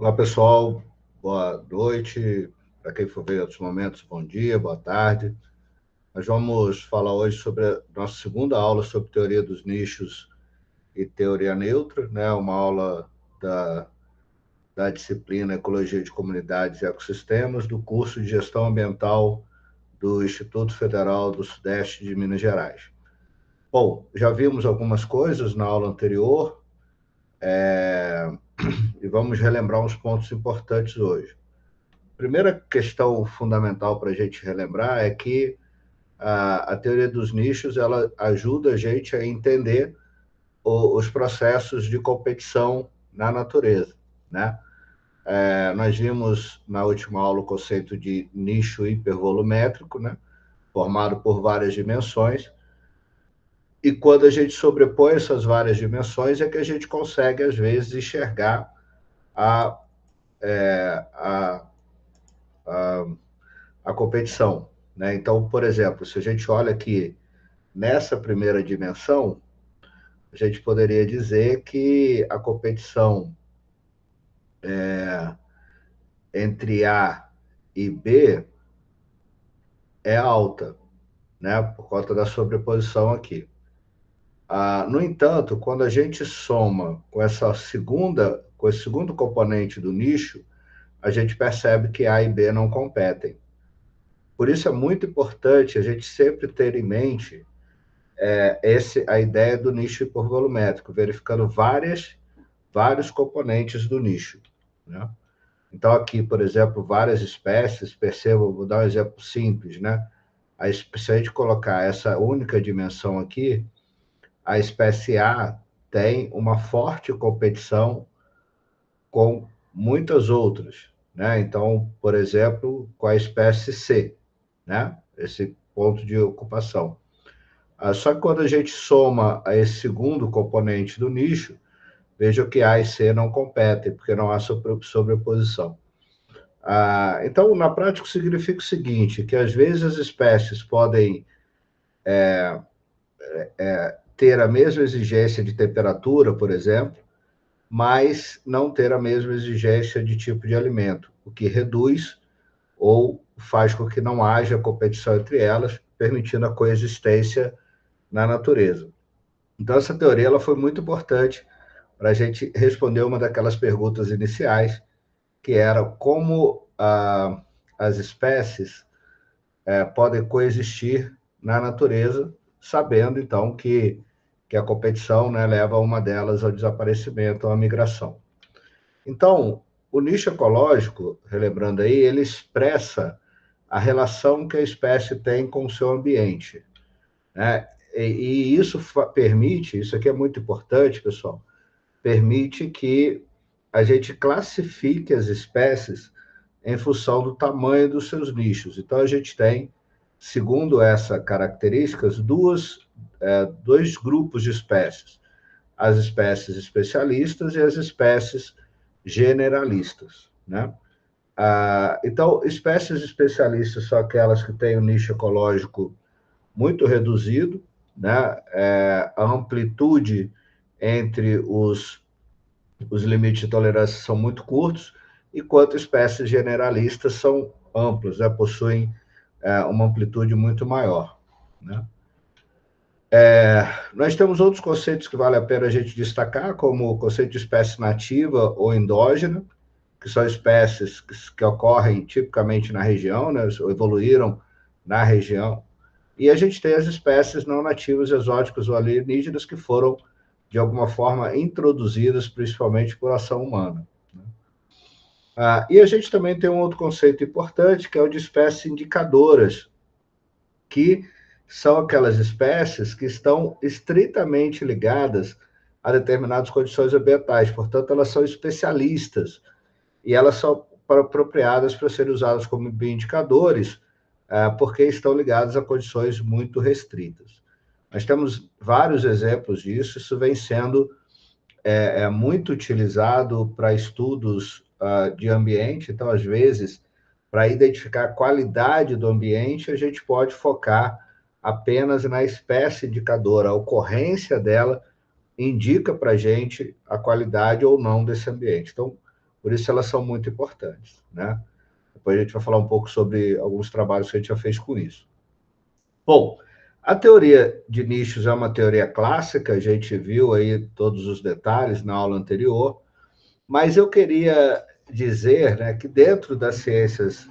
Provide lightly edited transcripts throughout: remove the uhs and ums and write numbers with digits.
Olá, pessoal. Boa noite. Para quem for ver em outros momentos, bom dia, boa tarde. Nós vamos falar hoje sobre a nossa segunda aula sobre teoria dos nichos e teoria neutra, né? Uma aula da disciplina Ecologia de Comunidades e Ecossistemas, do curso de Gestão Ambiental do Instituto Federal do Sudeste de Minas Gerais. Bom, já vimos algumas coisas na aula anterior, e vamos relembrar uns pontos importantes hoje. Primeira questão fundamental para a gente relembrar é que a teoria dos nichos ela ajuda a gente a entender os processos de competição na natureza, né? Nós vimos na última aula o conceito de nicho hipervolumétrico, né? Formado por várias dimensões, e quando a gente sobrepõe essas várias dimensões é que a gente consegue, às vezes, enxergar a, a, a, a competição, né? Então, por exemplo, se a gente olha aqui nessa primeira dimensão, a gente poderia dizer que a competição entre A e B é alta, né? Por conta da sobreposição aqui. No entanto, quando a gente soma com esse segundo componente do nicho, a gente percebe que A e B não competem. Por isso é muito importante a gente sempre ter em mente a ideia do nicho hipervolumétrico, verificando vários componentes do nicho, né? Então, aqui, por exemplo, várias espécies, percebam, vou dar um exemplo simples, né? Se a gente colocar essa única dimensão aqui, a espécie A tem uma forte competição com muitas outras, né? Então, por exemplo, com a espécie C, né? Esse ponto de ocupação. Só que quando a gente soma a esse segundo componente do nicho, veja que A e C não competem, porque não há sobreposição. Então, na prática, significa o seguinte, que às vezes as espécies podem ter a mesma exigência de temperatura, por exemplo, mas não ter a mesma exigência de tipo de alimento, o que reduz ou faz com que não haja competição entre elas, permitindo a coexistência na natureza. Então, essa teoria ela foi muito importante para a gente responder uma daquelas perguntas iniciais, que era como as espécies podem coexistir na natureza, sabendo, então, que a competição, né, leva uma delas ao desaparecimento, à migração. Então, o nicho ecológico, relembrando aí, ele expressa a relação que a espécie tem com o seu ambiente, né? E isso permite, isso aqui é muito importante, pessoal, permite que a gente classifique as espécies em função do tamanho dos seus nichos. Então, a gente tem, segundo essa características, dois grupos de espécies: as espécies especialistas e as espécies generalistas, né? Então, espécies especialistas são aquelas que têm um nicho ecológico muito reduzido, né? A amplitude entre os limites de tolerância são muito curtos, enquanto espécies generalistas são amplas, né? Possuem uma amplitude muito maior, né? Nós temos outros conceitos que vale a pena a gente destacar, como o conceito de espécie nativa ou endógena, que são espécies que ocorrem tipicamente na região, né? Evoluíram na região. E a gente tem as espécies não nativas, exóticas ou alienígenas que foram, de alguma forma, introduzidas principalmente por ação humana. E a gente também tem um outro conceito importante, que é o de espécies indicadoras, que são aquelas espécies que estão estritamente ligadas a determinadas condições ambientais, portanto, elas são especialistas e elas são apropriadas para serem usadas como bioindicadores, porque estão ligadas a condições muito restritas. Nós temos vários exemplos disso, isso vem sendo muito utilizado para estudos de ambiente, então, às vezes, para identificar a qualidade do ambiente, a gente pode focar apenas na espécie indicadora, a ocorrência dela indica para a gente a qualidade ou não desse ambiente. Então, Por isso elas são muito importantes, né? Depois a gente vai falar um pouco sobre alguns trabalhos que a gente já fez com isso. Bom, a teoria de nichos é uma teoria clássica, a gente viu aí todos os detalhes na aula anterior, mas eu queria dizer, né, que dentro das ciências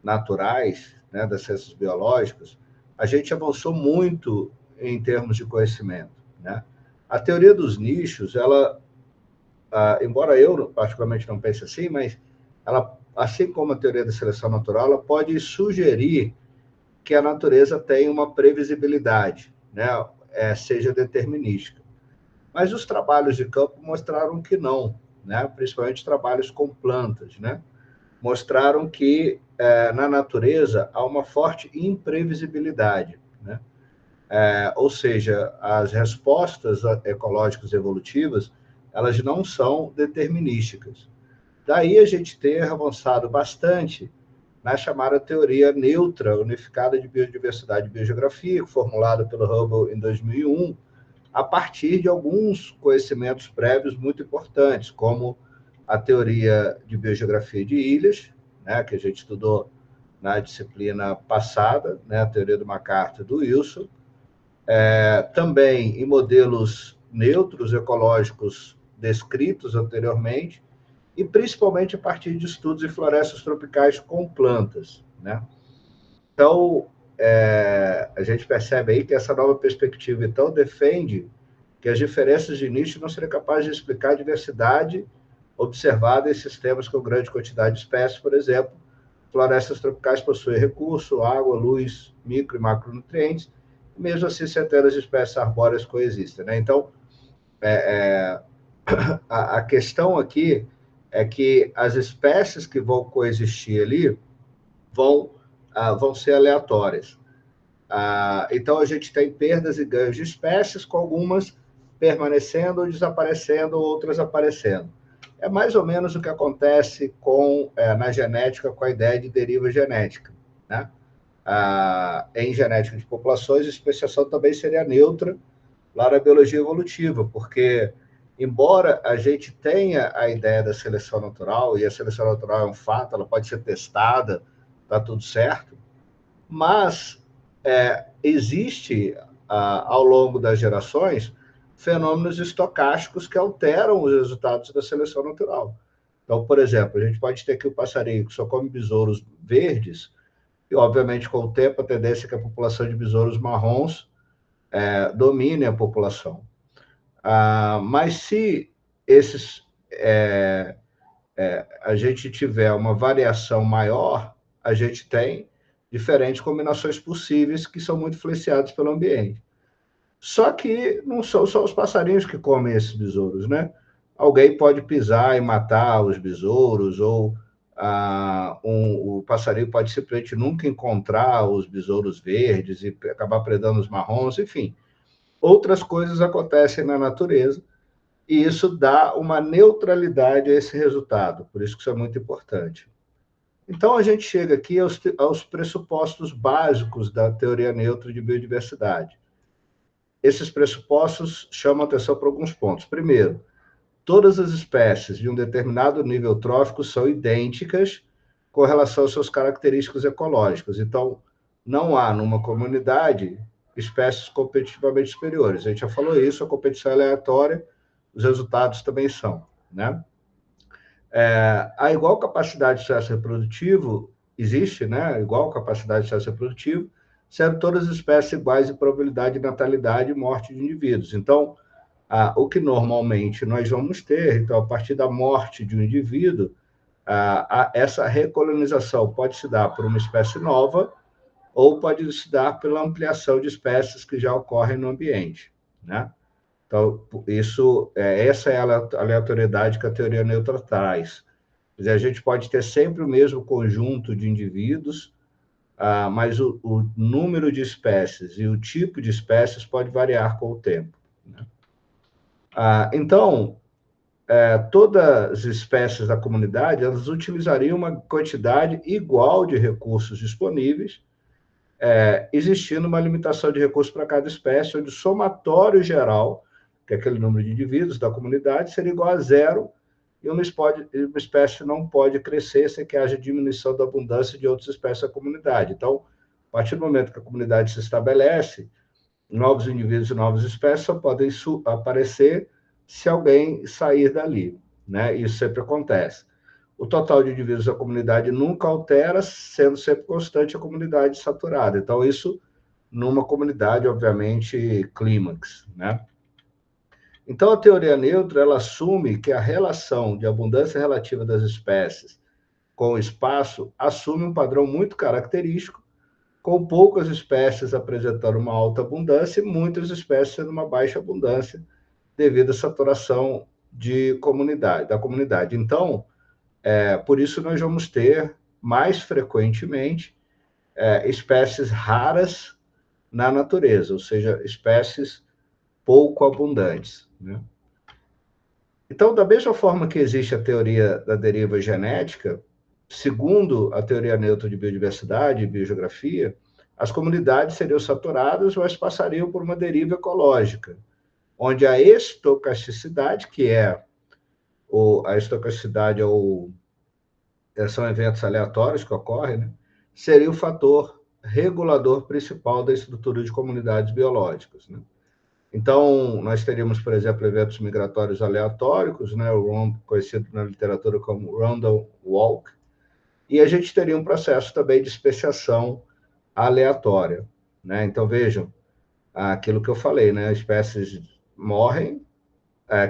naturais, né, das ciências biológicas, a gente avançou muito em termos de conhecimento, né? A teoria dos nichos, ela, embora eu particularmente não pense assim, mas ela, assim como a teoria da seleção natural, ela pode sugerir que a natureza tem uma previsibilidade, né, seja determinística. Mas os trabalhos de campo mostraram que não, né, principalmente trabalhos com plantas, né, mostraram que na natureza há uma forte imprevisibilidade, né? Ou seja, as respostas ecológicas evolutivas, elas não são determinísticas. Daí a gente ter avançado bastante na chamada teoria neutra unificada de biodiversidade e biogeografia, formulada pelo Hubble em 2001, a partir de alguns conhecimentos prévios muito importantes, como a teoria de biogeografia de ilhas, né, que a gente estudou na disciplina passada, né, a teoria do MacArthur e do Wilson, também em modelos neutros ecológicos descritos anteriormente, e principalmente a partir de estudos em florestas tropicais com plantas, né? Então, a gente percebe aí que essa nova perspectiva, então, defende que as diferenças de nicho não seriam capazes de explicar a diversidade observada em sistemas com grande quantidade de espécies, por exemplo. Florestas tropicais possuem recurso, água, luz, micro e macronutrientes, e mesmo assim centenas de espécies arbóreas coexistem, né? Então, a questão aqui é que as espécies que vão coexistir ali vão ser aleatórias. Então, a gente tem perdas e ganhos de espécies, com algumas permanecendo ou desaparecendo, outras aparecendo. É mais ou menos o que acontece na genética com a ideia de deriva genética, né? Em genética de populações, a especiação também seria neutra lá na biologia evolutiva, porque, embora a gente tenha a ideia da seleção natural, e a seleção natural é um fato, ela pode ser testada, está tudo certo, mas existe, ao longo das gerações, fenômenos estocásticos que alteram os resultados da seleção natural. Então, por exemplo, a gente pode ter aqui o passarinho que só come besouros verdes, e, obviamente, com o tempo, a tendência é que a população de besouros marrons domine a população. Mas se a gente tiver uma variação maior, a gente tem diferentes combinações possíveis que são muito influenciadas pelo ambiente. Só que não são só os passarinhos que comem esses besouros, né? Alguém pode pisar e matar os besouros, ou o passarinho pode simplesmente nunca encontrar os besouros verdes e acabar predando os marrons, enfim. Outras coisas acontecem na natureza e isso dá uma neutralidade a esse resultado, por isso que isso é muito importante. Então, a gente chega aqui aos pressupostos básicos da teoria neutra de biodiversidade. Esses pressupostos chamam atenção para alguns pontos. Primeiro, todas as espécies de um determinado nível trófico são idênticas com relação às suas características ecológicas. Então, não há numa comunidade espécies competitivamente superiores. A gente já falou isso, a competição é aleatória, os resultados também são, né? A igual capacidade de sucesso reprodutivo existe, né? Igual capacidade de sucesso reprodutivo, sendo todas as espécies iguais em probabilidade de natalidade e morte de indivíduos. Então, o que normalmente nós vamos ter, então, a partir da morte de um indivíduo, essa recolonização pode se dar por uma espécie nova ou pode se dar pela ampliação de espécies que já ocorrem no ambiente, né? Então, essa é a aleatoriedade que a teoria neutra traz. Quer dizer, a gente pode ter sempre o mesmo conjunto de indivíduos, mas o número de espécies e o tipo de espécies pode variar com o tempo, né? Então, todas as espécies da comunidade, elas utilizariam uma quantidade igual de recursos disponíveis, existindo uma limitação de recursos para cada espécie, onde o somatório geral, que é aquele número de indivíduos da comunidade, seria igual a zero, e uma espécie não pode crescer sem que haja diminuição da abundância de outras espécies da comunidade. Então, a partir do momento que a comunidade se estabelece, novos indivíduos e novas espécies só podem aparecer se alguém sair dali, né? Isso sempre acontece. O total de indivíduos da comunidade nunca altera, sendo sempre constante a comunidade saturada. Então, isso numa comunidade, obviamente, clímax, né? Então, a teoria neutra, ela assume que a relação de abundância relativa das espécies com o espaço assume um padrão muito característico, com poucas espécies apresentando uma alta abundância e muitas espécies tendo uma baixa abundância devido à saturação da comunidade. Então, por isso nós vamos ter mais frequentemente espécies raras na natureza, ou seja, espécies pouco abundantes, né? Então, da mesma forma que existe a teoria da deriva genética, segundo a teoria neutra de biodiversidade e biogeografia, as comunidades seriam saturadas, mas passariam por uma deriva ecológica, onde a estocasticidade, que é a estocasticidade são eventos aleatórios que ocorrem, né, seria o fator regulador principal da estrutura de comunidades biológicas, né? Então, nós teríamos, por exemplo, eventos migratórios aleatórios, né, conhecido na literatura como random walk, e a gente teria um processo também de especiação aleatória, né? Então, vejam, aquilo que eu falei, né? Espécies morrem,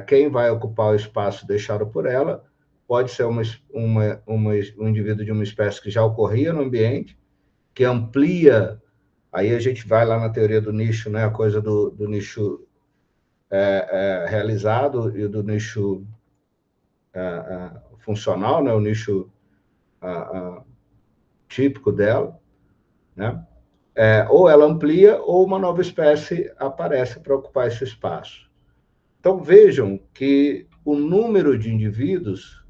quem vai ocupar o espaço deixado por ela pode ser um indivíduo de uma espécie que já ocorria no ambiente, que amplia, aí a gente vai lá na teoria do nicho, né? A coisa do nicho realizado e do nicho funcional, né? O nicho típico dela, né? Ou ela amplia ou uma nova espécie aparece para ocupar esse espaço. Então, vejam que o número de indivíduos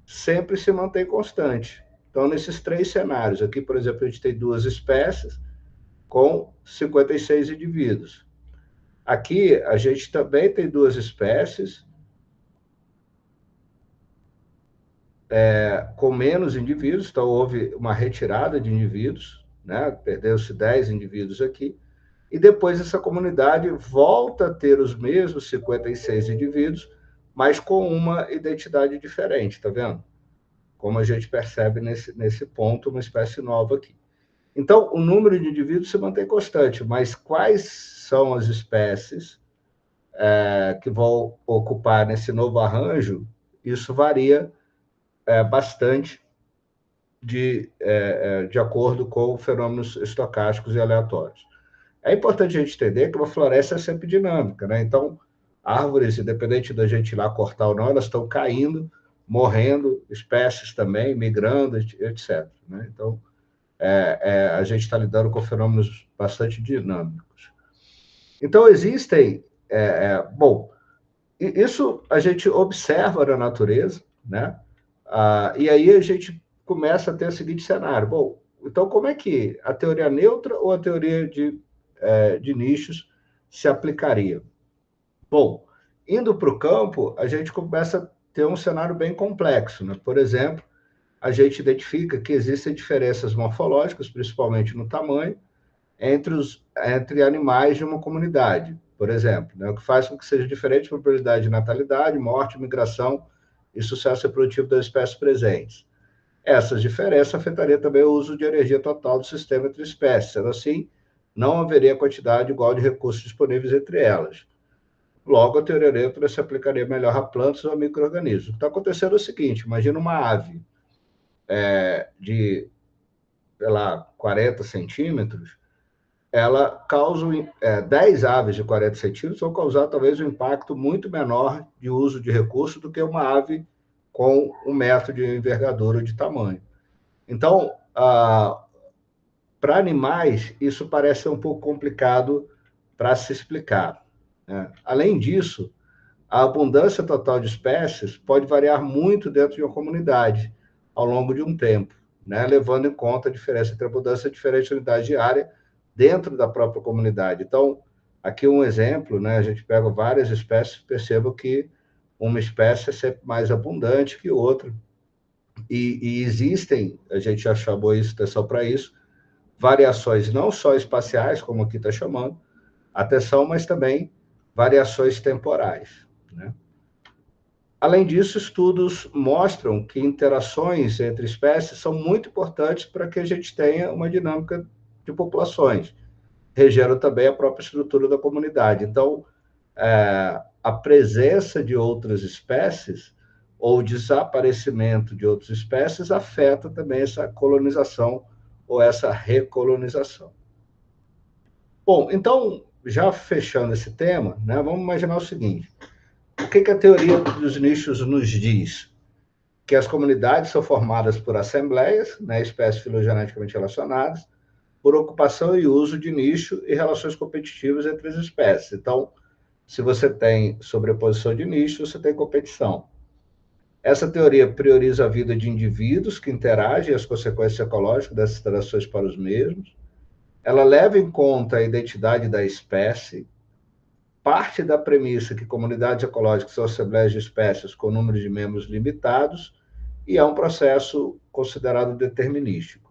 sempre se mantém constante. Então, nesses três cenários, aqui, por exemplo, a gente tem duas espécies com 56 indivíduos. Aqui, a gente também tem duas espécies com menos indivíduos, então houve uma retirada de indivíduos, né? Perdeu-se 10 indivíduos aqui, e depois essa comunidade volta a ter os mesmos 56 indivíduos, mas com uma identidade diferente, tá vendo? Como a gente percebe nesse ponto, uma espécie nova aqui. Então, o número de indivíduos se mantém constante, mas quais são as espécies que vão ocupar nesse novo arranjo? Isso varia bastante de acordo com fenômenos estocásticos e aleatórios. É importante a gente entender que uma floresta é sempre dinâmica, né? Então, árvores, independente da gente ir lá cortar ou não, elas estão caindo, morrendo, espécies também, migrando, etc. Né? Então, a gente está lidando com fenômenos bastante dinâmicos. Então, existem... bom, isso a gente observa na natureza, né? E aí a gente começa a ter o seguinte cenário. Bom, então como é que a teoria neutra ou a teoria de nichos se aplicaria? Bom, indo para o campo, a gente começa a ter um cenário bem complexo, né? Por exemplo, a gente identifica que existem diferenças morfológicas, principalmente no tamanho, entre animais de uma comunidade, por exemplo, né? O que faz com que seja diferente a probabilidade de natalidade, morte, migração e sucesso reprodutivo das espécies presentes. Essas diferenças afetariam também o uso de energia total do sistema entre espécies, sendo assim, não haveria quantidade igual de recursos disponíveis entre elas. Logo, a teoria neutra se aplicaria melhor a plantas ou a micro-organismos. O que está acontecendo é o seguinte, imagina uma ave de, sei lá, 40 centímetros, ela causa 10 aves de 40 centímetros vão causar talvez um impacto muito menor de uso de recursos do que uma ave com 1 metro de envergadura de tamanho. Então, para animais, isso parece ser um pouco complicado para se explicar, né? Além disso, a abundância total de espécies pode variar muito dentro de uma comunidade ao longo de um tempo, né? Levando em conta a diferença entre abundância e diferentes unidades de área dentro da própria comunidade. Então, aqui um exemplo, né? A gente pega várias espécies, perceba que uma espécie é sempre mais abundante que outra. E existem, a gente já chamou isso, atenção para isso, variações não só espaciais, como aqui está chamando, atenção, mas também variações temporais, né? Além disso, estudos mostram que interações entre espécies são muito importantes para que a gente tenha uma dinâmica de populações, regendo também a própria estrutura da comunidade. Então, a presença de outras espécies ou desaparecimento de outras espécies afeta também essa colonização ou essa recolonização. Bom, então, já fechando esse tema, né, vamos imaginar o seguinte: o que a teoria dos nichos nos diz? Que as comunidades são formadas por assembleias, né, espécies filogeneticamente relacionadas, por ocupação e uso de nicho e relações competitivas entre as espécies. Então, se você tem sobreposição de nicho, você tem competição. Essa teoria prioriza a vida de indivíduos que interagem e as consequências ecológicas dessas interações para os mesmos. Ela leva em conta a identidade da espécie, parte da premissa que comunidades ecológicas são assembleias de espécies com número de membros limitados, e é um processo considerado determinístico.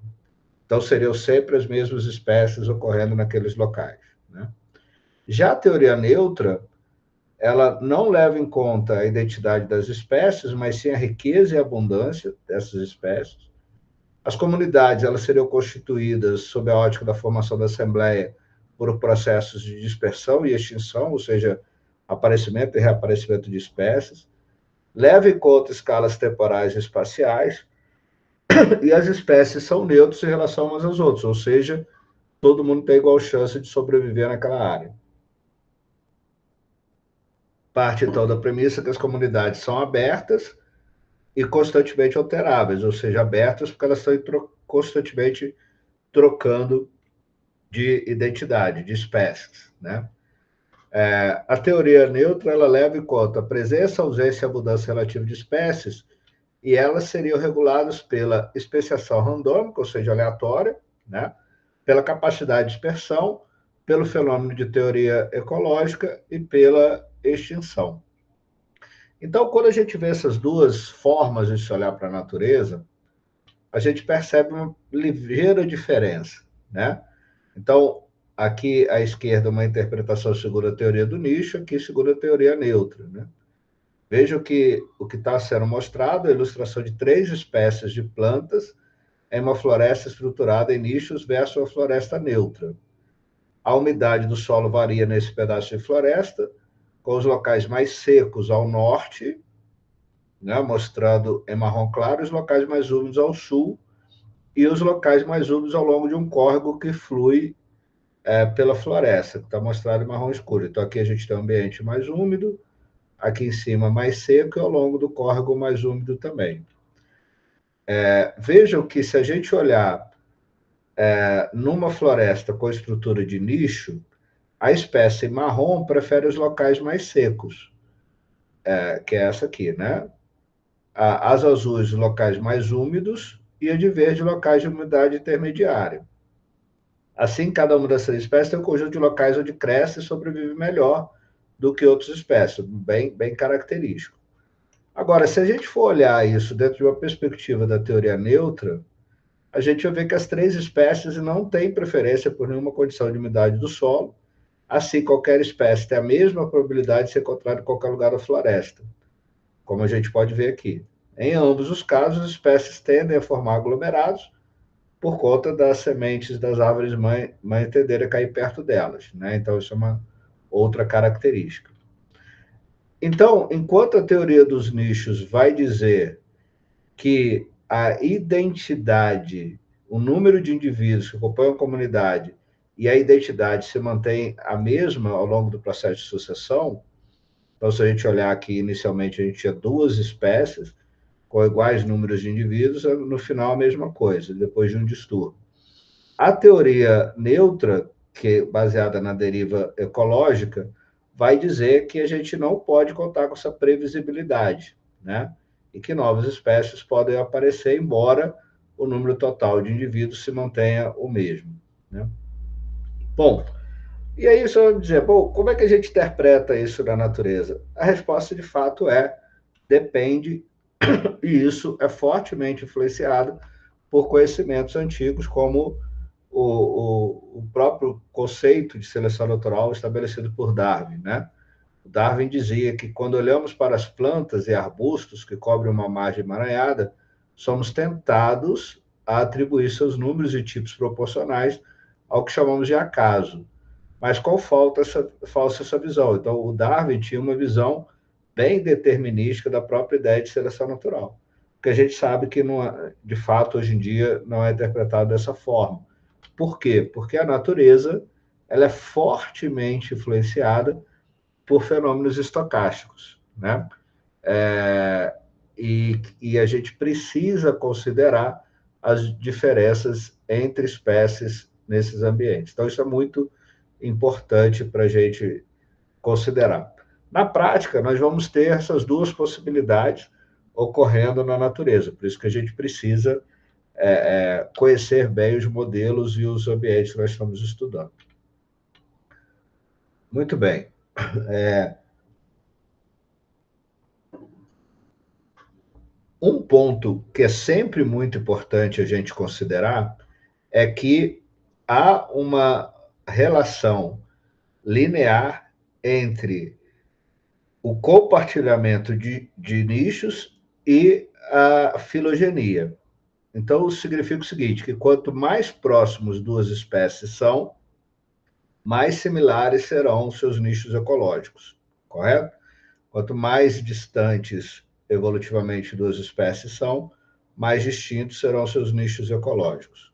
Então, seriam sempre as mesmas espécies ocorrendo naqueles locais, né? Já a teoria neutra, ela não leva em conta a identidade das espécies, mas sim a riqueza e a abundância dessas espécies. As comunidades, elas seriam constituídas sob a ótica da formação da assembleia por processos de dispersão e extinção, ou seja, aparecimento e reaparecimento de espécies. Leva em conta escalas temporais e espaciais, e as espécies são neutras em relação umas às outras, ou seja, todo mundo tem igual chance de sobreviver naquela área. Parte, então, da premissa que as comunidades são abertas e constantemente alteráveis, ou seja, abertas porque elas estão constantemente trocando de identidade, de espécies, né? A teoria neutra, ela leva em conta a presença, ausência e abundância relativa de espécies, e elas seriam reguladas pela especiação randômica, ou seja, aleatória, né? Pela capacidade de dispersão, pelo fenômeno de teoria ecológica e pela extinção. Então, quando a gente vê essas duas formas de se olhar para a natureza, a gente percebe uma ligeira diferença, né? Então, aqui à esquerda, uma interpretação segundo a teoria do nicho, aqui segundo a teoria neutra, né? Veja que o que está sendo mostrado é a ilustração de 3 espécies de plantas em uma floresta estruturada em nichos versus uma floresta neutra. A umidade do solo varia nesse pedaço de floresta, com os locais mais secos ao norte, né, mostrando em marrom claro, os locais mais úmidos ao sul e os locais mais úmidos ao longo de um córrego que flui pela floresta, que está mostrado em marrom escuro. Então, aqui a gente tem um ambiente mais úmido, aqui em cima mais seco e ao longo do córrego mais úmido também. Vejam que se a gente olhar numa floresta com estrutura de nicho, a espécie marrom prefere os locais mais secos, que é essa aqui, né? As azuis, locais mais úmidos, e a de verde, locais de umidade intermediária. Assim, cada uma dessas espécies tem um conjunto de locais onde cresce e sobrevive melhor do que outras espécies, bem característico. Agora, se a gente for olhar isso dentro de uma perspectiva da teoria neutra, a gente vai ver que as 3 espécies não têm preferência por nenhuma condição de umidade do solo. Assim, qualquer espécie tem a mesma probabilidade de ser encontrada em qualquer lugar da floresta, como a gente pode ver aqui. Em ambos os casos, as espécies tendem a formar aglomerados por conta das sementes das árvores mãe tenderem a cair perto delas, né? Então, isso é uma outra característica. Então, enquanto a teoria dos nichos vai dizer que a identidade, o número de indivíduos que compõem a comunidade e a identidade se mantém a mesma ao longo do processo de sucessão, então, se a gente olhar aqui, inicialmente a gente tinha 2 espécies com iguais números de indivíduos, no final a mesma coisa, depois de um distúrbio. A teoria neutra, que é baseada na deriva ecológica, vai dizer que a gente não pode contar com essa previsibilidade, né? E que novas espécies podem aparecer, embora o número total de indivíduos se mantenha o mesmo, né? Bom, E aí você vai dizer, bom, como é que a gente interpreta isso na natureza? A resposta, de fato, depende, e isso é fortemente influenciado por conhecimentos antigos, como o próprio conceito de seleção natural estabelecido por Darwin, né? Darwin dizia que quando olhamos para as plantas e arbustos que cobrem uma margem emaranhada, somos tentados a atribuir seus números e tipos proporcionais ao que chamamos de acaso. Mas qual falsa essa visão? Então, o Darwin tinha uma visão bem determinística da própria ideia de seleção natural, que a gente sabe que, não, de fato, hoje em dia, não é interpretado dessa forma. Por quê? Porque a natureza ela é fortemente influenciada por fenômenos estocásticos, né? E a gente precisa considerar as diferenças entre espécies nesses ambientes. Então, isso é muito importante para a gente considerar. Na prática, nós vamos ter essas duas possibilidades ocorrendo na natureza, por isso que a gente precisa conhecer bem os modelos e os ambientes que nós estamos estudando. Muito bem. Um ponto que é sempre muito importante a gente considerar é que há uma relação linear entre o compartilhamento de nichos e a filogenia. Então, significa o seguinte, que quanto mais próximos duas espécies são, mais similares serão seus nichos ecológicos, correto? Quanto mais distantes evolutivamente duas espécies são, mais distintos serão seus nichos ecológicos.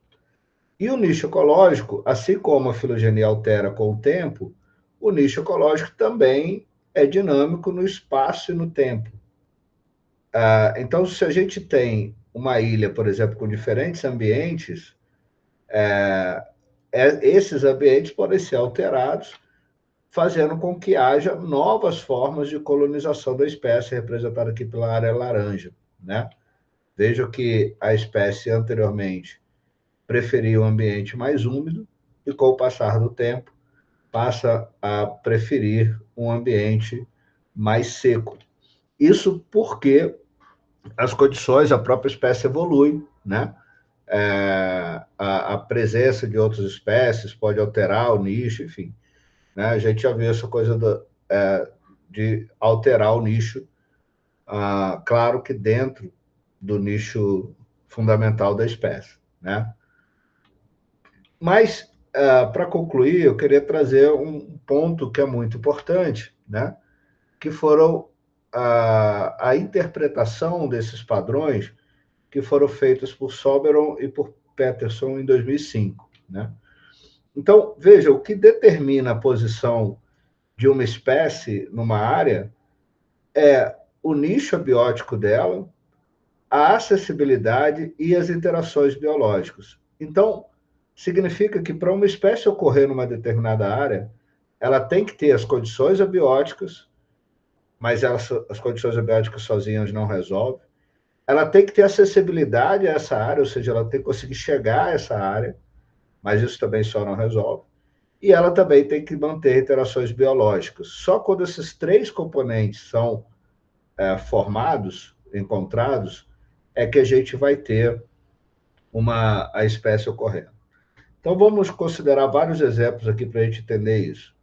E o nicho ecológico, assim como a filogenia altera com o tempo, o nicho ecológico também é dinâmico no espaço e no tempo. Então, se a gente tem uma ilha, por exemplo, com diferentes ambientes, esses ambientes podem ser alterados, fazendo com que haja novas formas de colonização da espécie, representada aqui pela área laranja, né? Veja que a espécie anteriormente preferia um ambiente mais úmido e, com o passar do tempo, passa a preferir um ambiente mais seco. Isso porque as condições, a própria espécie evolui, né? A presença de outras espécies pode alterar o nicho, enfim. Né? A gente já viu essa coisa de alterar o nicho, claro que dentro do nicho fundamental da espécie. Né? Mas, para concluir, eu queria trazer um ponto que é muito importante, né? Que foram a interpretação desses padrões que foram feitos por Soberon e por Peterson em 2005. Né? Então, veja, o que determina a posição de uma espécie numa área é o nicho abiótico dela, a acessibilidade e as interações biológicas. Então, significa que para uma espécie ocorrer numa determinada área, ela tem que ter as condições abióticas, mas as condições abióticas sozinhas não resolvem. Ela tem que ter acessibilidade a essa área, ou seja, ela tem que conseguir chegar a essa área, mas isso também só não resolve. E ela também tem que manter interações biológicas. Só quando esses três componentes são formados, encontrados, é que a gente vai ter a espécie ocorrendo. Então, vamos considerar vários exemplos aqui para a gente entender isso.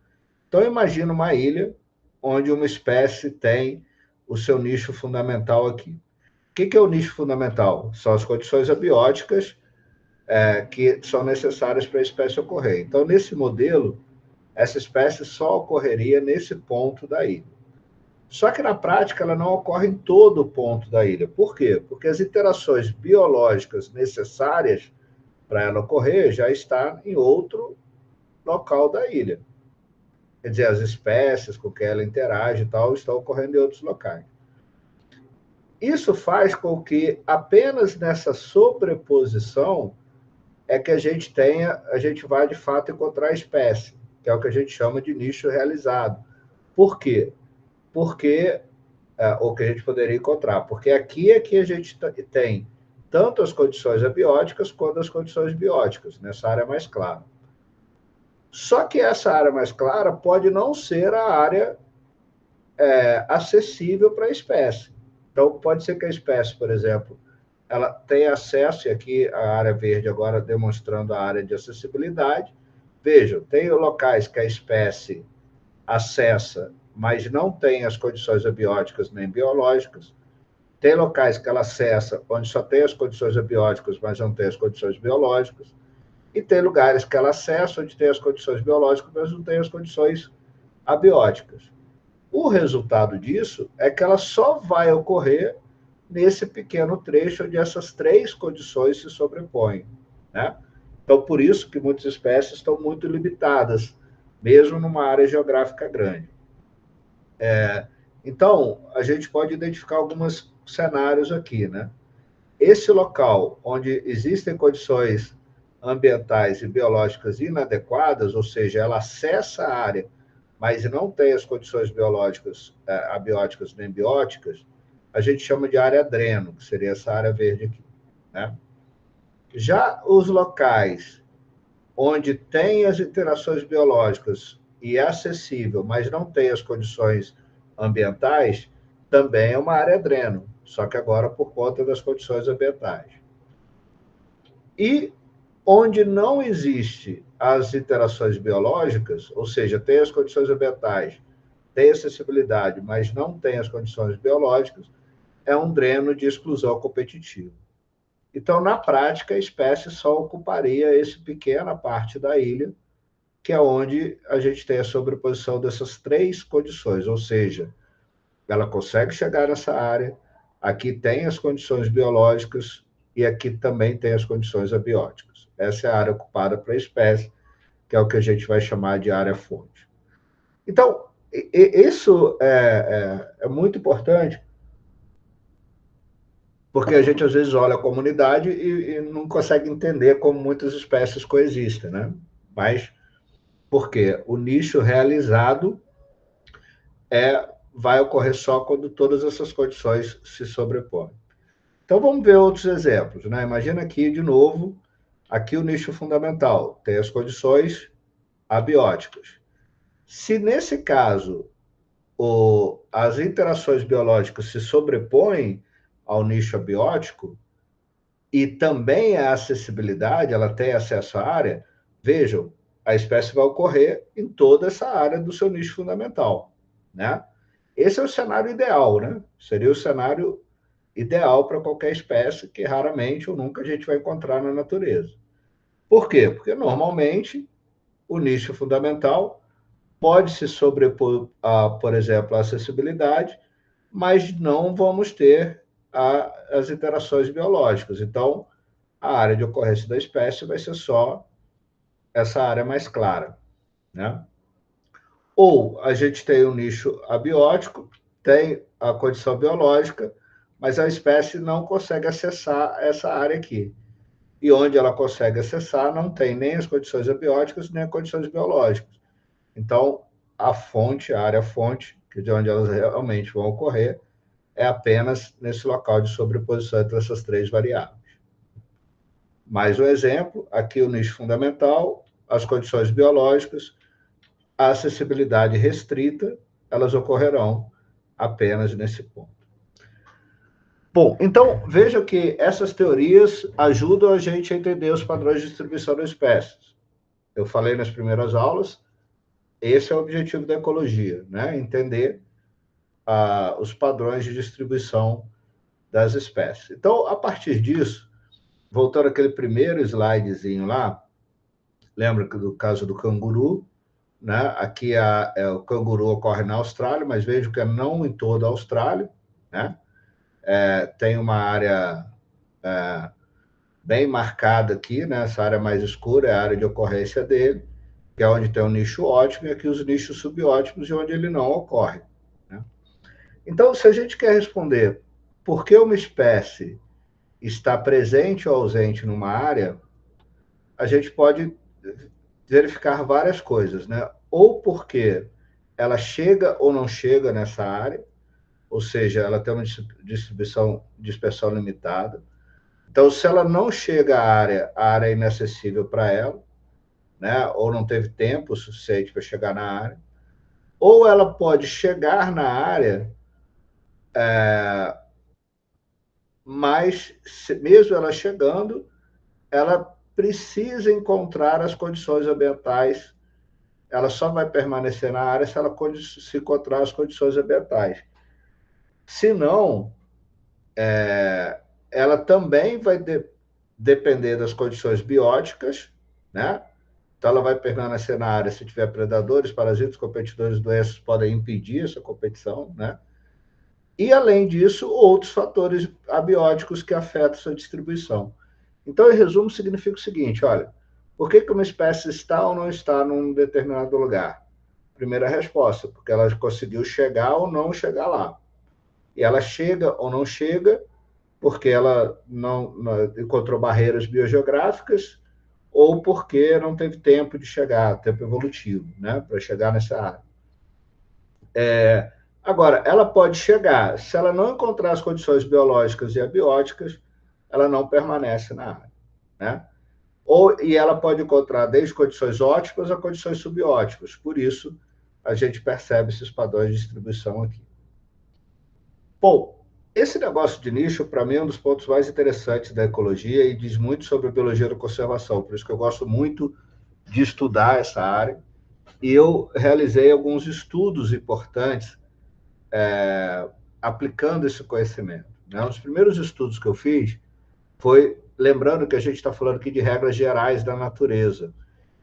Então, imagina uma ilha onde uma espécie tem o seu nicho fundamental aqui. O que é o nicho fundamental? São as condições abióticas que são necessárias para a espécie ocorrer. Então, nesse modelo, essa espécie só ocorreria nesse ponto da ilha. Só que na prática ela não ocorre em todo o ponto da ilha. Por quê? Porque as interações biológicas necessárias para ela ocorrer já está em outro local da ilha. Quer dizer, as espécies com que ela interage e tal estão ocorrendo em outros locais. Isso faz com que apenas nessa sobreposição é que a gente vai de fato encontrar a espécie, que é o que a gente chama de nicho realizado. Por quê? Porque ou que a gente poderia encontrar, porque aqui é que a gente tem tanto as condições abióticas quanto as condições bióticas, nessa área mais clara. Só que essa área mais clara pode não ser a área acessível para a espécie. Então, pode ser que a espécie, por exemplo, ela tenha acesso, e aqui a área verde agora demonstrando a área de acessibilidade. Vejam, tem locais que a espécie acessa, mas não tem as condições abióticas nem biológicas. Tem locais que ela acessa, onde só tem as condições abióticas, mas não tem as condições biológicas. E tem lugares que ela acessa, onde tem as condições biológicas, mas não tem as condições abióticas. O resultado disso é que ela só vai ocorrer nesse pequeno trecho onde essas três condições se sobrepõem, né? Então, por isso que muitas espécies estão muito limitadas, mesmo numa área geográfica grande. Então, a gente pode identificar alguns cenários aqui, né? Esse local onde existem condições ambientais e biológicas inadequadas, ou seja, ela acessa a área, mas não tem as condições biológicas, abióticas nem bióticas, a gente chama de área dreno, que seria essa área verde aqui, né? Já os locais onde tem as interações biológicas e é acessível, mas não tem as condições ambientais, também é uma área dreno, só que agora por conta das condições ambientais. E onde não existe as interações biológicas, ou seja, tem as condições ambientais, tem acessibilidade, mas não tem as condições biológicas, é um dreno de exclusão competitiva. Então, na prática, a espécie só ocuparia essa pequena parte da ilha, que é onde a gente tem a sobreposição dessas três condições, ou seja, ela consegue chegar nessa área, aqui tem as condições biológicas e aqui também tem as condições abióticas. Essa é a área ocupada para a espécie, que é o que a gente vai chamar de área fonte. Então, isso é muito importante, porque a gente às vezes olha a comunidade e não consegue entender como muitas espécies coexistem, né? Mas por quê? O nicho realizado vai ocorrer só quando todas essas condições se sobrepõem. Então vamos ver outros exemplos, né? Imagina aqui de novo, aqui o nicho fundamental tem as condições abióticas. Se nesse caso as interações biológicas se sobrepõem ao nicho abiótico e também a acessibilidade, ela tem acesso à área, vejam, a espécie vai ocorrer em toda essa área do seu nicho fundamental, né? Esse é o cenário ideal, né? Seria o cenário ideal para qualquer espécie que raramente ou nunca a gente vai encontrar na natureza. Por quê? Porque normalmente o nicho fundamental pode se sobrepor a, por exemplo, a acessibilidade, mas não vamos ter as interações biológicas. Então, a área de ocorrência da espécie vai ser só essa área mais clara, né? Ou a gente tem um nicho abiótico, tem a condição biológica, mas a espécie não consegue acessar essa área aqui. E onde ela consegue acessar, não tem nem as condições abióticas, nem as condições biológicas. Então, a fonte, a área fonte, que é de onde elas realmente vão ocorrer, é apenas nesse local de sobreposição entre essas três variáveis. Mais um exemplo, aqui o nicho fundamental, as condições biológicas, a acessibilidade restrita, elas ocorrerão apenas nesse ponto. Bom, então veja que essas teorias ajudam a gente a entender os padrões de distribuição das espécies. Eu falei nas primeiras aulas, esse é o objetivo da ecologia, né? Entender os padrões de distribuição das espécies. Então, a partir disso, voltando àquele primeiro slidezinho lá, lembra do caso do canguru, né? Aqui o canguru ocorre na Austrália, mas vejo que é não em toda a Austrália, né? Tem uma área bem marcada aqui, né? Essa área mais escura é a área de ocorrência dele, que é onde tem um nicho ótimo, e aqui os nichos subótimos, de onde ele não ocorre, né? Então, se a gente quer responder por que uma espécie está presente ou ausente numa área, a gente pode verificar várias coisas, né? Ou porque ela chega ou não chega nessa área, ou seja, ela tem uma dispersão limitada. Então, se ela não chega à área, a área é inacessível para ela. né? Ou não teve tempo suficiente para chegar na área, ou ela pode chegar na área, mas mesmo ela chegando, ela precisa encontrar as condições ambientais. Ela só vai permanecer na área se ela se encontrar as condições ambientais. Se não, ela também vai depender das condições bióticas, né? Então, ela vai permanecer na área se tiver predadores, parasitas, competidores, doenças podem impedir essa competição, né? E, além disso, outros fatores abióticos que afetam sua distribuição. Então, em resumo, significa o seguinte, olha, por que uma espécie está ou não está num determinado lugar? Primeira resposta, porque ela conseguiu chegar ou não chegar lá. E ela chega ou não chega porque ela não encontrou barreiras biogeográficas ou porque não teve tempo de chegar, tempo evolutivo, né, para chegar nessa área. Agora, ela pode chegar, se ela não encontrar as condições biológicas e abióticas, ela não permanece na área, né? E ela pode encontrar desde condições ótimas a condições subótimas. Por isso, a gente percebe esses padrões de distribuição aqui. Bom, esse negócio de nicho, para mim, é um dos pontos mais interessantes da ecologia e diz muito sobre a biologia da conservação. Por isso que eu gosto muito de estudar essa área. E eu realizei alguns estudos importantes aplicando esse conhecimento. Né? Um dos primeiros estudos que eu fiz foi, lembrando que a gente está falando aqui de regras gerais da natureza.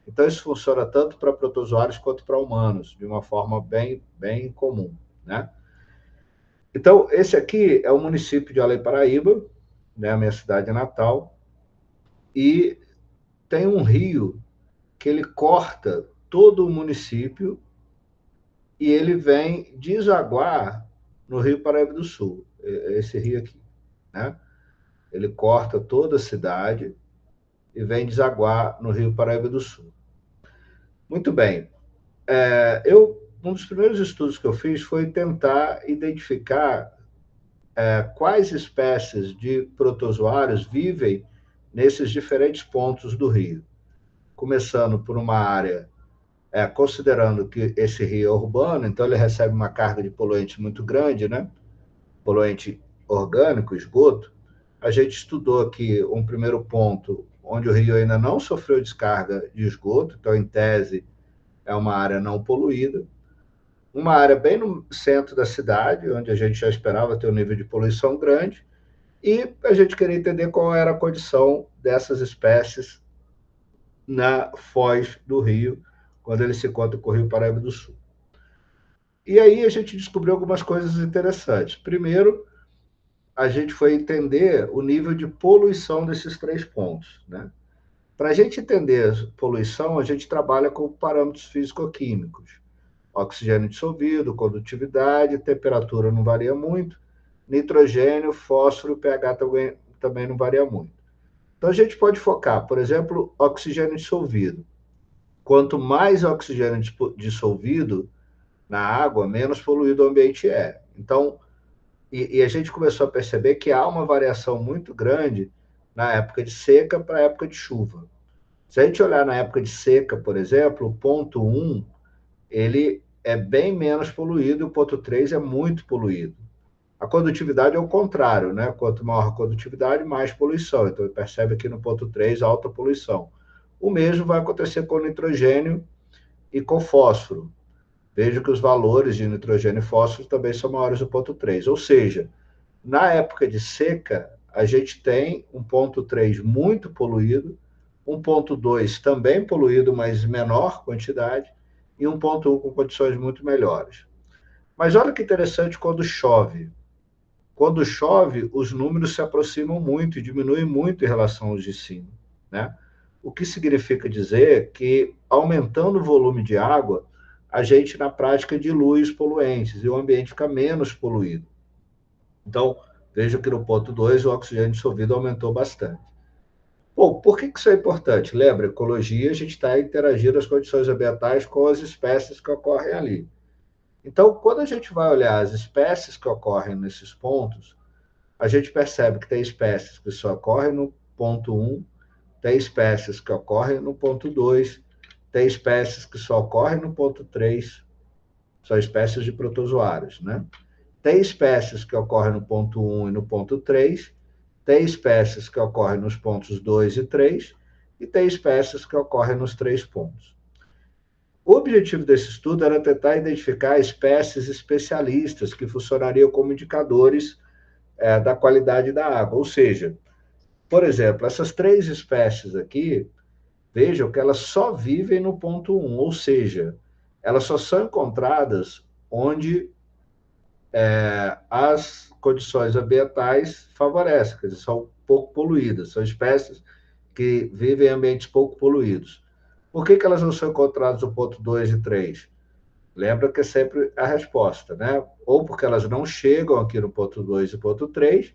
Então, isso funciona tanto para protozoários quanto para humanos, de uma forma bem comum. Né? Então, esse aqui é o município de Além Paraíba, né, a minha cidade natal, e tem um rio que ele corta todo o município e ele vem desaguar no Rio Paraíba do Sul, esse rio aqui, né? Ele corta toda a cidade e vem desaguar no Rio Paraíba do Sul. Muito bem. Um dos primeiros estudos que eu fiz foi tentar identificar quais espécies de protozoários vivem nesses diferentes pontos do rio. Começando por uma área, considerando que esse rio é urbano, então ele recebe uma carga de poluente muito grande, né? Poluente orgânico, esgoto. A gente estudou aqui um primeiro ponto onde o rio ainda não sofreu descarga de esgoto, então, em tese, é uma área não poluída. Uma área bem no centro da cidade, onde a gente já esperava ter um nível de poluição grande, e a gente queria entender qual era a condição dessas espécies na foz do rio, quando ele se encontra com o Rio Paraíba do Sul. E aí a gente descobriu algumas coisas interessantes. Primeiro, a gente foi entender o nível de poluição desses três pontos. Né? Para a gente entender a poluição, a gente trabalha com parâmetros físico-químicos. Oxigênio dissolvido, condutividade, temperatura não varia muito, nitrogênio, fósforo, pH também não varia muito. Então, a gente pode focar, por exemplo, oxigênio dissolvido. Quanto mais oxigênio dissolvido na água, menos poluído o ambiente é. Então, e a gente começou a perceber que há uma variação muito grande na época de seca para a época de chuva. Se a gente olhar na época de seca, por exemplo, o ponto 1, ele é bem menos poluído e o ponto 3 é muito poluído. A condutividade é o contrário, né? Quanto maior a condutividade, mais poluição. Então, percebe aqui no ponto 3 alta poluição. O mesmo vai acontecer com nitrogênio e com fósforo. Veja que os valores de nitrogênio e fósforo também são maiores no ponto 3. Ou seja, na época de seca, a gente tem um ponto 3 muito poluído, um ponto 2 também poluído, mas menor quantidade, e um ponto 1 com condições muito melhores. Mas olha que interessante quando chove. Quando chove, os números se aproximam muito e diminuem muito em relação aos de cima. Né? O que significa dizer que, aumentando o volume de água, a gente, na prática, dilui os poluentes e o ambiente fica menos poluído. Então, veja que no ponto 2 o oxigênio dissolvido aumentou bastante. Bom, por que isso é importante? Lembra, ecologia, a gente está interagindo as condições ambientais com as espécies que ocorrem ali. Então, quando a gente vai olhar as espécies que ocorrem nesses pontos, a gente percebe que tem espécies que só ocorrem no ponto 1, tem espécies que ocorrem no ponto 2 tem espécies que só ocorrem no ponto 3, são espécies de protozoários, né? Tem espécies que ocorrem no ponto 1 e no ponto 3, tem espécies que ocorrem nos pontos 2 e 3, e tem espécies que ocorrem nos 3 pontos. O objetivo desse estudo era tentar identificar espécies especialistas que funcionariam como indicadores da qualidade da água. Ou seja, por exemplo, essas 3 espécies aqui, vejam que elas só vivem no ponto 1, ou seja, elas só são encontradas onde as condições ambientais favorecem, quer dizer, são pouco poluídas, são espécies que vivem em ambientes pouco poluídos. Por que elas não são encontradas no ponto 2 e 3? Lembra que é sempre a resposta, né? Ou porque elas não chegam aqui no ponto 2 e ponto 3,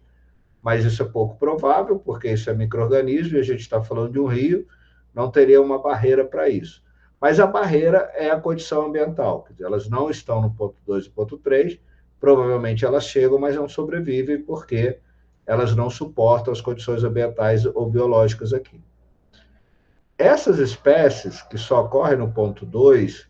mas isso é pouco provável, porque isso é micro-organismo e a gente está falando de um rio, não teria uma barreira para isso. Mas a barreira é a condição ambiental, quer dizer, elas não estão no ponto 2 e ponto 3, provavelmente elas chegam, mas não sobrevivem porque elas não suportam as condições ambientais ou biológicas aqui. Essas espécies que só ocorrem no ponto 2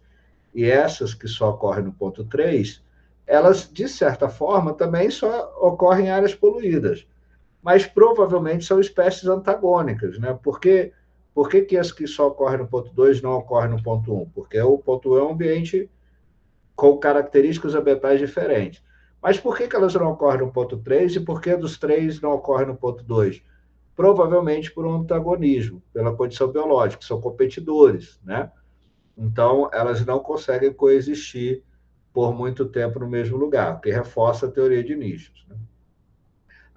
e essas que só ocorrem no ponto 3, elas, de certa forma, também só ocorrem em áreas poluídas, mas provavelmente são espécies antagônicas, né? Por que as que só ocorrem no ponto 2 não ocorrem no ponto 1? Porque o ponto 1 é um ambiente com características ambientais diferentes. Mas por que elas não ocorrem no ponto 3 e por que dos 3 não ocorrem no ponto 2? Provavelmente por um antagonismo, pela condição biológica, são competidores, né? Então, elas não conseguem coexistir por muito tempo no mesmo lugar, o que reforça a teoria de nichos, né?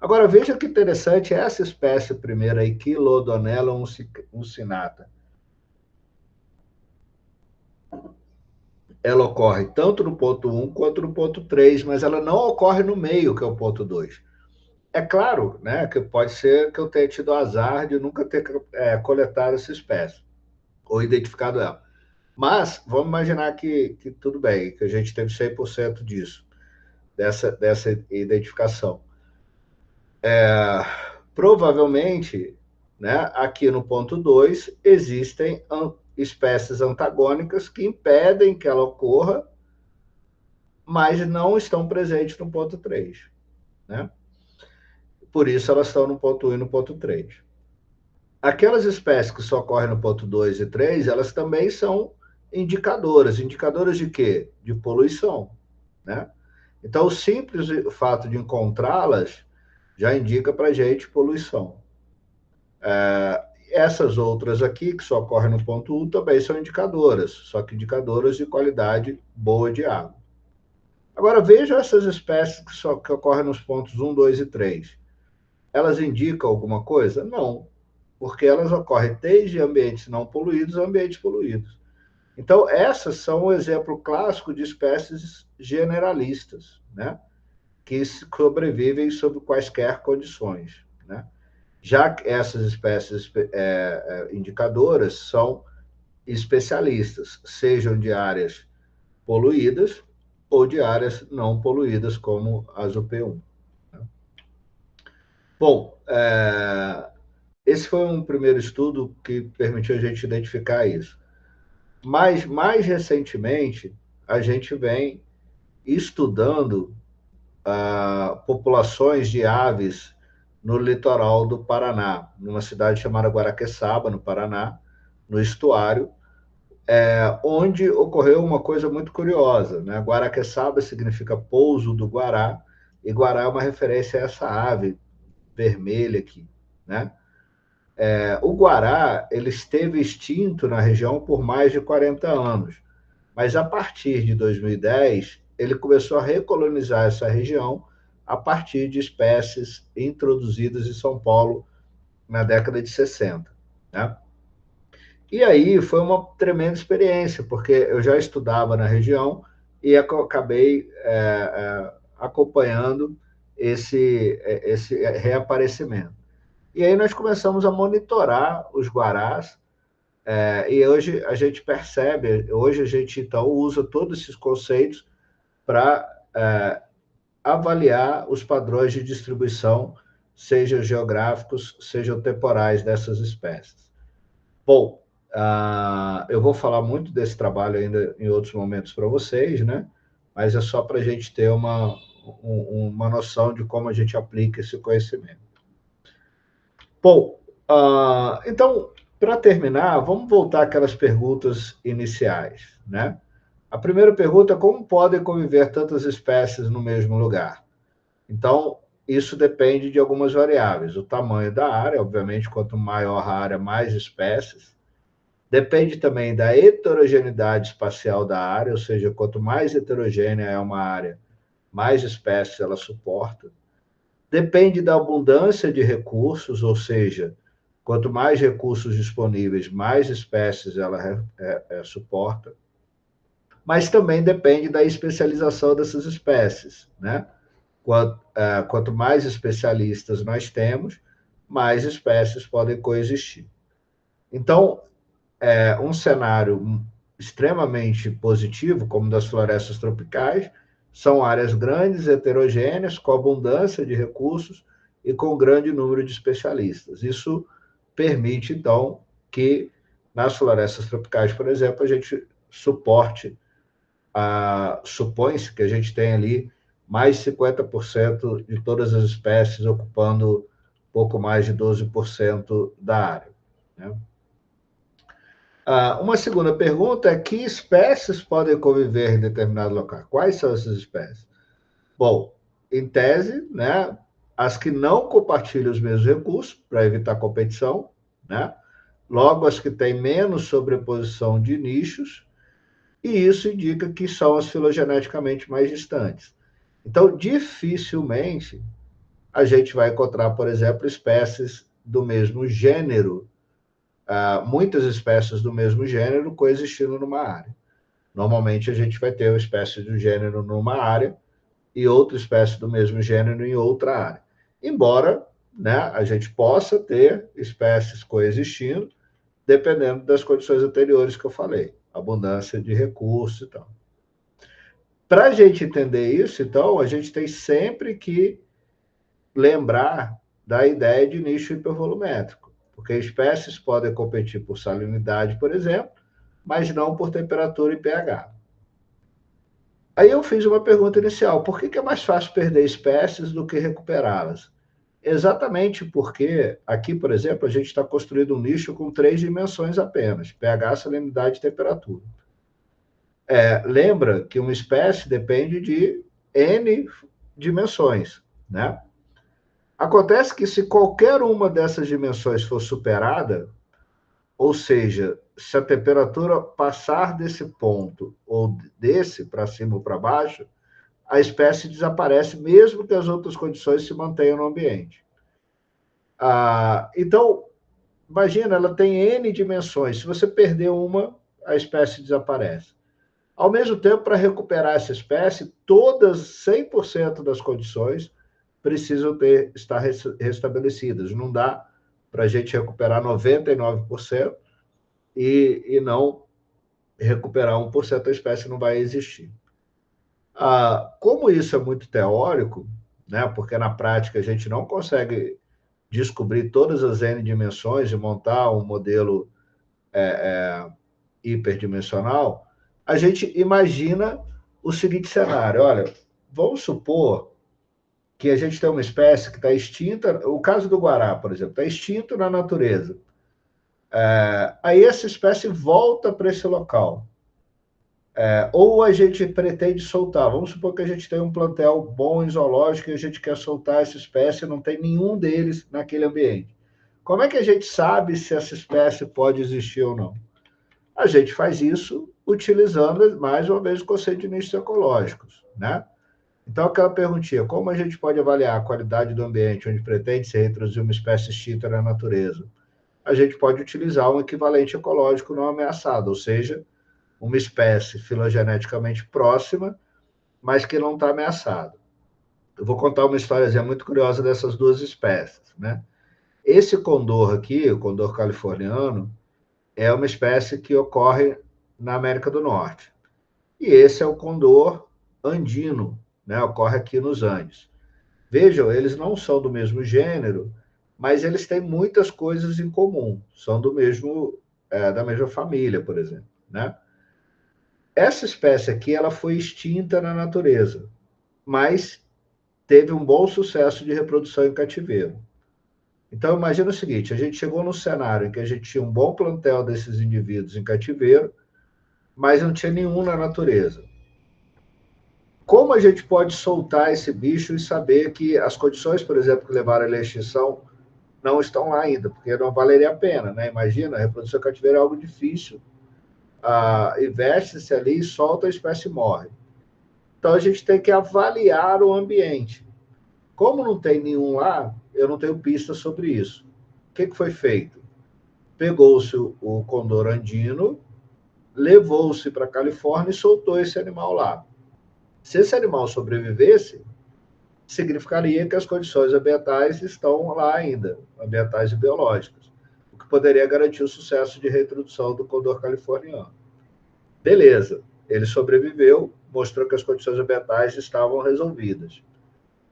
Agora, veja que interessante essa espécie primeira aí, Quilodonella uncinata. Ela ocorre tanto no ponto 1 quanto no ponto 3, mas ela não ocorre no meio, que é o ponto 2. É claro, né, que pode ser que eu tenha tido azar de nunca ter coletado essa espécie, ou identificado ela. Mas vamos imaginar que tudo bem, que a gente teve 100% disso, dessa identificação. Provavelmente, né, aqui no ponto 2, existem espécies antagônicas que impedem que ela ocorra, mas não estão presentes no ponto 3, né? Por isso elas estão no ponto 1 e no ponto 3. Aquelas espécies que só ocorrem no ponto 2 e 3, elas também são indicadoras. Indicadoras de quê? De poluição, né? Então, o simples fato de encontrá-las já indica para a gente poluição. Essas outras aqui, que só ocorrem no ponto 1, também são indicadoras, só que indicadoras de qualidade boa de água. Agora, veja essas espécies que ocorrem nos pontos 1, 2 e 3. Elas indicam alguma coisa? Não, porque elas ocorrem desde ambientes não poluídos a ambientes poluídos. Então, essas são um exemplo clássico de espécies generalistas, né? Que sobrevivem sob quaisquer condições, né? Já que essas espécies indicadoras são especialistas, sejam de áreas poluídas ou de áreas não poluídas, como as UP1. Bom, esse foi um primeiro estudo que permitiu a gente identificar isso. Mas, mais recentemente, a gente vem estudando populações de aves no litoral do Paraná, numa cidade chamada Guaraqueçaba, no Paraná, no estuário, onde ocorreu uma coisa muito curiosa, né? Guaraqueçaba significa pouso do guará, e guará é uma referência a essa ave vermelha aqui, né? O guará ele esteve extinto na região por mais de 40 anos, mas a partir de 2010 ele começou a recolonizar essa região a partir de espécies introduzidas em São Paulo na década de 60, né? E aí foi uma tremenda experiência, porque eu já estudava na região e acabei acompanhando esse reaparecimento. E aí nós começamos a monitorar os guarás, e hoje a gente percebe, hoje a gente então usa todos esses conceitos para avaliar os padrões de distribuição, sejam geográficos, sejam temporais dessas espécies. Bom, Eu vou falar muito desse trabalho ainda em outros momentos para vocês, né? Mas é só para a gente ter uma noção de como a gente aplica esse conhecimento. Bom, então, para terminar, vamos voltar àquelas perguntas iniciais, né? A primeira pergunta é como podem conviver tantas espécies no mesmo lugar? Então, isso depende de algumas variáveis. O tamanho da área, obviamente, quanto maior a área, mais espécies. Depende também da heterogeneidade espacial da área, ou seja, quanto mais heterogênea é uma área, mais espécies ela suporta. Depende da abundância de recursos, ou seja, quanto mais recursos disponíveis, mais espécies ela suporta. Mas também depende da especialização dessas espécies, né? Quanto mais especialistas nós temos, mais espécies podem coexistir. Então, um cenário extremamente positivo, como das florestas tropicais, são áreas grandes, heterogêneas, com abundância de recursos e com grande número de especialistas. Isso permite, então, que nas florestas tropicais, por exemplo, a gente supõe-se que a gente tem ali mais de 50% de todas as espécies ocupando pouco mais de 12% da área, né? Uma segunda pergunta é que espécies podem conviver em determinado local? Quais são essas espécies? Bom, em tese, né, as que não compartilham os mesmos recursos, para evitar competição, né? Logo, as que têm menos sobreposição de nichos, e isso indica que são as filogeneticamente mais distantes. Então, dificilmente a gente vai encontrar, por exemplo, espécies do mesmo gênero, muitas espécies do mesmo gênero coexistindo numa área. Normalmente a gente vai ter uma espécie do gênero numa área e outra espécie do mesmo gênero em outra área. Embora, né, a gente possa ter espécies coexistindo, dependendo das condições anteriores que eu falei, abundância de recursos e tal. Para a gente entender isso, então, a gente tem sempre que lembrar da ideia de nicho hipervolumétrico, porque espécies podem competir por salinidade, por exemplo, mas não por temperatura e pH. Aí eu fiz uma pergunta inicial: por que é mais fácil perder espécies do que recuperá-las? Exatamente porque aqui, por exemplo, a gente está construindo um nicho com 3 dimensões apenas: pH, salinidade e temperatura. Lembra que uma espécie depende de N dimensões, né? Acontece que se qualquer uma dessas dimensões for superada, ou seja, se a temperatura passar desse ponto ou desse para cima ou para baixo, a espécie desaparece, mesmo que as outras condições se mantenham no ambiente. Então, imagina, ela tem N dimensões. Se você perder uma, a espécie desaparece. Ao mesmo tempo, para recuperar essa espécie, todas 100% das condições precisam estar restabelecidas. Não dá para a gente recuperar 99% e não recuperar 1%, a espécie não vai existir. Como isso é muito teórico, né, porque na prática a gente não consegue descobrir todas as N dimensões e montar um modelo hiperdimensional, a gente imagina o seguinte cenário: olha, vamos supor que a gente tem uma espécie que está extinta, o caso do guará, por exemplo, está extinto na natureza. Aí essa espécie volta para esse local. Ou a gente pretende soltar. Vamos supor que a gente tem um plantel bom em zoológico e a gente quer soltar essa espécie e não tem nenhum deles naquele ambiente. Como é que a gente sabe se essa espécie pode existir ou não? A gente faz isso utilizando, mais uma vez, o conceito de nichos ecológicos, né? Então, aquela perguntinha: como a gente pode avaliar a qualidade do ambiente onde pretende se reproduzir uma espécie extinta na natureza? A gente pode utilizar um equivalente ecológico não ameaçado, ou seja, uma espécie filogeneticamente próxima, mas que não está ameaçada. Eu vou contar uma história muito curiosa dessas duas espécies, né? Esse condor aqui, o condor californiano, é uma espécie que ocorre na América do Norte. E esse é o condor andino, né? Ocorre aqui nos Andes. Vejam, eles não são do mesmo gênero, mas eles têm muitas coisas em comum. São do mesmo da mesma família, por exemplo, né? Essa espécie aqui, ela foi extinta na natureza, mas teve um bom sucesso de reprodução em cativeiro. Então, imagina o seguinte, a gente chegou num cenário em que a gente tinha um bom plantel desses indivíduos em cativeiro, mas não tinha nenhum na natureza. Como a gente pode soltar esse bicho e saber que as condições, por exemplo, que levaram ele à extinção não estão lá ainda, porque não valeria a pena, né? Imagina, a reprodução cativeira é algo difícil. Investe-se ali e solta, a espécie morre. Então, a gente tem que avaliar o ambiente. Como não tem nenhum lá, eu não tenho pista sobre isso. O que foi feito? Pegou-se o condor andino, levou-se para a Califórnia e soltou esse animal lá. Se esse animal sobrevivesse, significaria que as condições ambientais estão lá ainda, ambientais e biológicas, o que poderia garantir o sucesso de reintrodução do condor californiano. Beleza, ele sobreviveu, mostrou que as condições ambientais estavam resolvidas.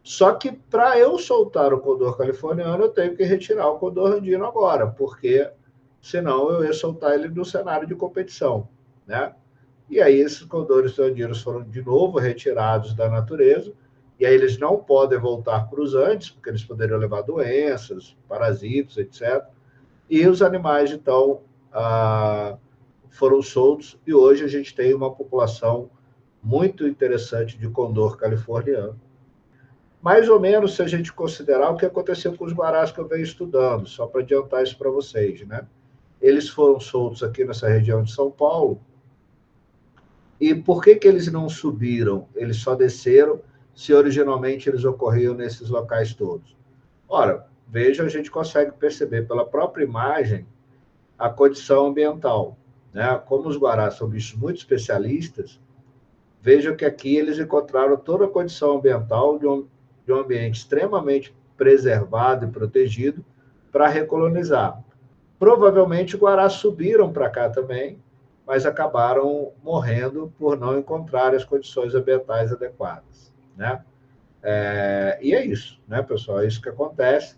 Só que para eu soltar o condor californiano, eu tenho que retirar o condor andino agora, porque senão eu ia soltar ele no cenário de competição, né? E aí esses condores andinos foram de novo retirados da natureza, e aí eles não podem voltar para os Andes, porque eles poderiam levar doenças, parasitas, etc. E os animais, então, foram soltos, e hoje a gente tem uma população muito interessante de condor californiano. Mais ou menos, se a gente considerar o que aconteceu com os guarás que eu venho estudando, só para adiantar isso para vocês, né? Eles foram soltos aqui nessa região de São Paulo. E por que eles não subiram? Eles só desceram se originalmente eles ocorriam nesses locais todos. Ora, veja, a gente consegue perceber pela própria imagem a condição ambiental, né? Como os guarás são bichos muito especialistas, vejam que aqui eles encontraram toda a condição ambiental de um ambiente extremamente preservado e protegido para recolonizar. Provavelmente, os guarás subiram para cá também, mas acabaram morrendo por não encontrar as condições ambientais adequadas, né? E é isso, né, pessoal? É isso que acontece.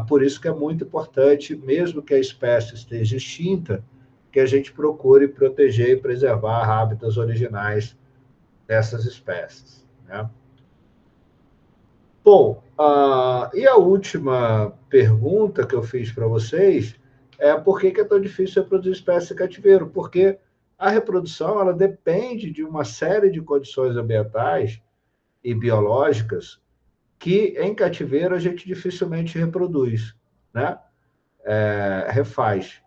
Por isso que é muito importante, mesmo que a espécie esteja extinta, que a gente procure proteger e preservar hábitats originais dessas espécies, né? Bom, e a última pergunta que eu fiz para vocês é por que é tão difícil reproduzir espécies em cativeiro? Porque a reprodução ela depende de uma série de condições ambientais e biológicas que em cativeiro a gente dificilmente reproduz, né? Refaz.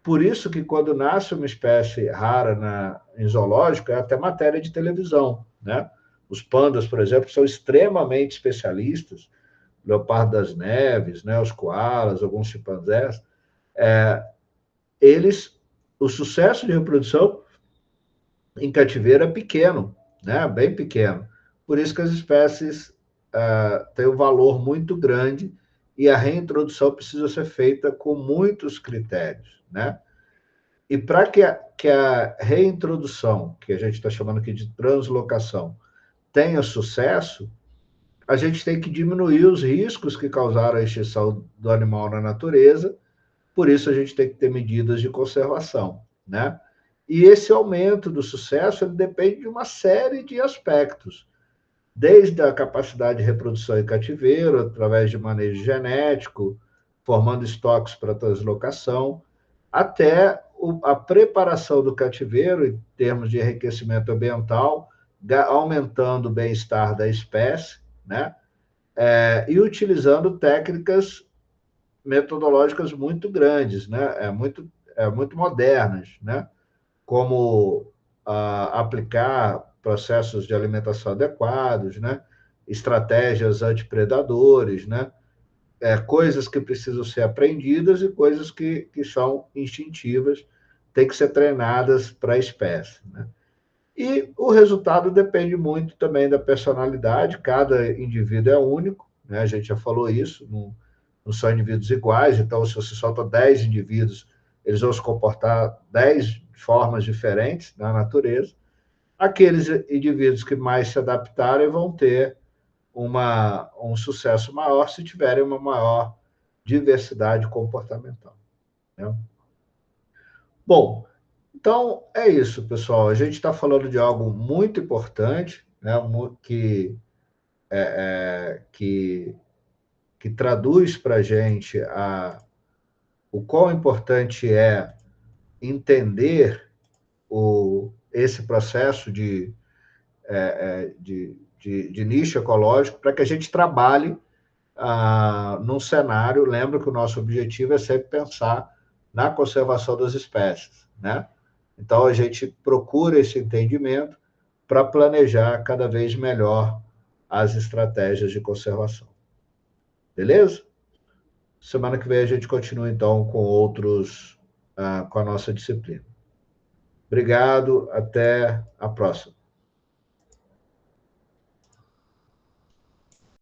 Por isso que quando nasce uma espécie rara em zoológico, é até matéria de televisão, né? Os pandas, por exemplo, são extremamente especialistas, leopardo das neves, né? Os koalas, alguns chimpanzés, o sucesso de reprodução em cativeiro é pequeno, né? Bem pequeno. Por isso que as espécies têm um valor muito grande e a reintrodução precisa ser feita com muitos critérios, né? E para que a reintrodução, que a gente está chamando aqui de translocação, tenha sucesso, a gente tem que diminuir os riscos que causaram a extinção do animal na natureza, por isso a gente tem que ter medidas de conservação, né? E esse aumento do sucesso ele depende de uma série de aspectos, desde a capacidade de reprodução em cativeiro, através de manejo genético, formando estoques para translocação, até a preparação do cativeiro em termos de enriquecimento ambiental, aumentando o bem-estar da espécie, né? E utilizando técnicas metodológicas muito grandes, né? Muito modernas, né? Como aplicar processos de alimentação adequados, né? Estratégias antipredadores, né? Coisas que precisam ser aprendidas e coisas que são instintivas, têm que ser treinadas para a espécie, né? E o resultado depende muito também da personalidade, cada indivíduo é único, né? A gente já falou isso, não são indivíduos iguais, então se você solta 10 indivíduos, eles vão se comportar 10 formas diferentes na natureza. Aqueles indivíduos que mais se adaptarem vão ter um sucesso maior se tiverem uma maior diversidade comportamental, né? Bom, então é isso, pessoal. A gente está falando de algo muito importante, né, que, que traduz para a gente o quão importante é entender esse processo de nicho ecológico para que a gente trabalhe num cenário. Lembra que o nosso objetivo é sempre pensar na conservação das espécies, né? Então, a gente procura esse entendimento para planejar cada vez melhor as estratégias de conservação. Beleza? Semana que vem a gente continua, então, com a nossa disciplina. Obrigado, até a próxima.